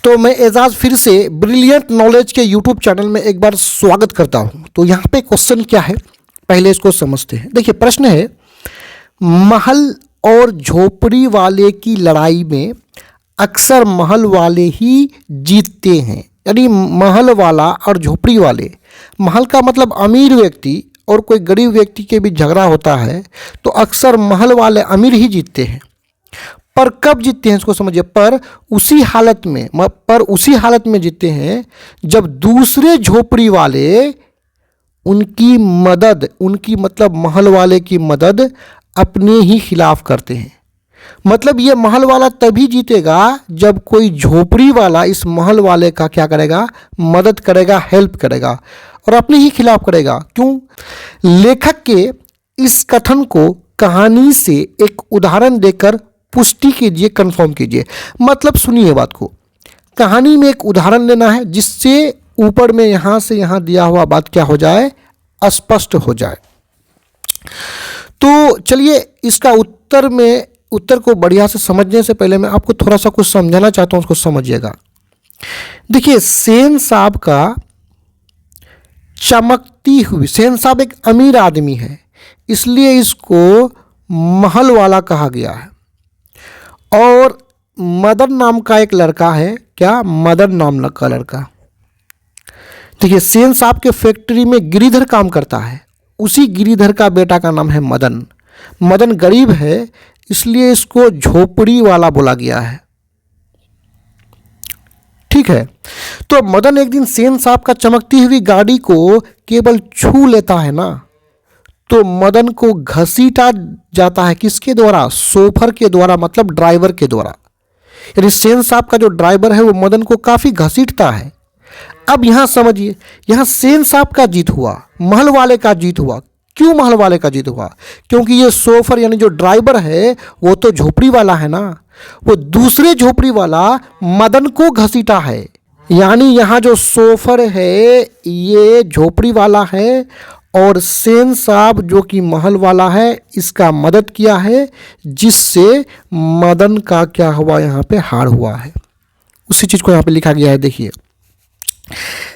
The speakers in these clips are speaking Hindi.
तो मैं एजाज फिर से ब्रिलियंट नॉलेज के यूट्यूब चैनल में एक बार स्वागत करता हूं। तो यहाँ पे क्वेश्चन क्या है, पहले इसको समझते हैं। देखिए प्रश्न है, महल और झोपड़ी वाले की लड़ाई में अक्सर महल वाले ही जीतते हैं। यानी महल वाला और झोपड़ी वाले, महल का मतलब अमीर व्यक्ति और कोई गरीब व्यक्ति के बीच झगड़ा होता है तो अक्सर महल वाले अमीर ही जीतते हैं। पर कब जीतते हैं इसको समझिए। पर उसी हालत में जीतते हैं जब दूसरे झोपड़ी वाले उनकी मदद, उनकी मतलब महल वाले की मदद अपने ही खिलाफ करते हैं। मतलब ये महल वाला तभी जीतेगा जब कोई झोपड़ी वाला इस महल वाले का क्या करेगा, मदद करेगा, हेल्प करेगा और अपने ही खिलाफ करेगा। क्यों? लेखक के इस कथन को कहानी से एक उदाहरण देकर पुष्टि कीजिए, कंफर्म कीजिए। मतलब सुनिए बात को, कहानी में एक उदाहरण लेना है जिससे ऊपर में यहाँ से यहाँ दिया हुआ बात क्या हो जाए, स्पष्ट हो जाए। तो चलिए इसका उत्तर को बढ़िया से समझने से पहले मैं आपको थोड़ा सा कुछ समझाना चाहता हूँ, उसको समझिएगा। देखिए सेन साहब का चमकती हुई, सेन साहब एक अमीर आदमी है इसलिए इसको महल वाला कहा गया है। और मदन नाम का एक लड़का है, क्या, मदन नाम का लड़का। देखिए सेन साहब के फैक्ट्री में गिरिधर काम करता है, उसी गिरिधर का बेटा का नाम है मदन। मदन गरीब है इसलिए इसको झोपड़ी वाला बोला गया है। ठीक है, तो मदन एक दिन सेन साहब का चमकती हुई गाड़ी को केवल छू लेता है ना, तो मदन को घसीटा जाता है किसके द्वारा, शोफर के द्वारा, मतलब ड्राइवर के द्वारा। यानी सेन साहब का जो ड्राइवर है वो मदन को काफ़ी घसीटता है। अब यहाँ समझिए, यहाँ सेन साहब का जीत हुआ, महल वाले का जीत हुआ। क्यों महल वाले का जीत हुआ? क्योंकि ये शोफर यानी जो ड्राइवर है वो तो झोपड़ी वाला है ना, वो दूसरे झोपड़ी वाला मदन को घसीटा है। यानी यहाँ जो शोफर है ये झोपड़ी वाला है और सेन साहब जो कि महल वाला है इसका मदद किया है, जिससे मदन का क्या हुआ, यहाँ पे हार हुआ है। उसी चीज़ को यहाँ पे लिखा गया है। देखिए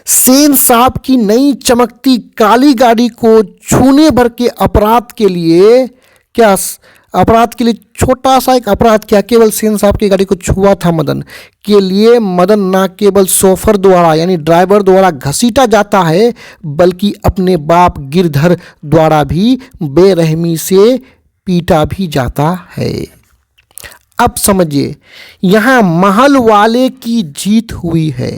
सेन साहब की नई चमकती काली गाड़ी को छूने भर के अपराध के लिए, क्या अपराध के लिए, छोटा सा एक अपराध क्या, केवल सेन साहब की गाड़ी को छुआ था मदन के लिए मदन ना केवल शोफर द्वारा यानी ड्राइवर द्वारा घसीटा जाता है बल्कि अपने बाप गिरधर द्वारा भी बेरहमी से पीटा भी जाता है। अब समझिए, यहाँ महल वाले की जीत हुई है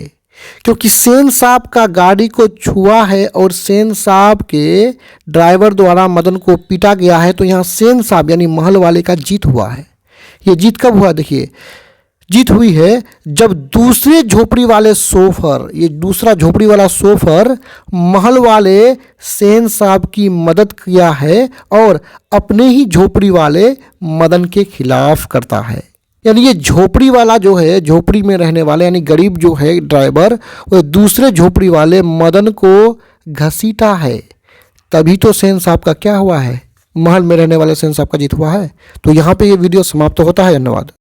क्योंकि सेन साहब का गाड़ी को छुआ है और सेन साहब के ड्राइवर द्वारा मदन को पीटा गया है। तो यहाँ सेन साहब यानी महल वाले का जीत हुआ है। ये जीत कब हुआ? देखिए जीत हुई है जब दूसरे झोपड़ी वाले शोफर, ये दूसरा झोपड़ी वाला शोफर महल वाले सेन साहब की मदद किया है और अपने ही झोपड़ी वाले मदन के खिलाफ करता है। यानी ये झोपड़ी वाला जो है, झोपड़ी में रहने वाले यानी गरीब जो है ड्राइवर, वो दूसरे झोपड़ी वाले मदन को घसीटा है, तभी तो सेन साहब का क्या हुआ है, महल में रहने वाले सेन साहब का जीत हुआ है। तो यहाँ पे ये वीडियो समाप्त होता है। धन्यवाद।